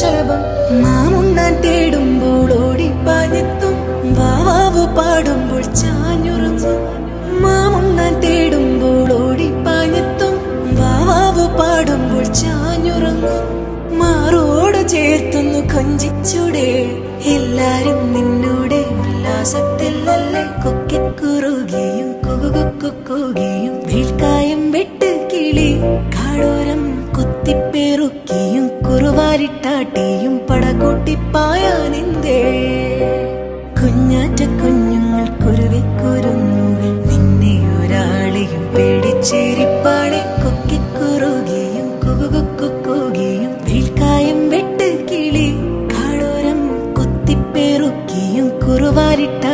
ഋഷഭം മാമുണ്ണാൻ തേടുമ്പോൾ ഓടിപ്പാഞ്ഞെത്തും വാവാവു പാടുമ്പോൾ ചാഞ്ഞുറങ്ങും മാമുണ്ണാൻ തേടുമ്പോൾ ഓടിപ്പാഞ്ഞെത്തും വാവാവു പാടുമ്പോൾ ചാഞ്ഞുറങ്ങും മാറോട് ചേർത്തുന്നു കൊഞ്ചിച്ചൂടെ എല്ലാരും നിന്നോടെ ഉല്ലാസത്തിലല്ലേ കൊക്കിക്കുറുകിയും കുകുകുക്കുകിയും വീൽക്കായം വെട്ട് കിളി കാടോരം കുത്തിപ്പേറുക്കിയും കുറുവാരിട്ടാട്ടിയും പടകൂട്ടിപ്പായാനെന്തേ കുഞ്ഞാറ്റ കുഞ്ഞുങ്ങൾ കുരുവിക്കുരുന്നുകൾ നിന്നെ ഒരാളെയും പേടിച്ചേരിപ്പാടെ കൊക്കിക്കുറുകിയും കുകുകുക്കുകിയും വീൽക്കായം വെട്ട് കിളി കാടോരം കുത്തിപ്പേറുക്കിയും കുറുവാരിട്ട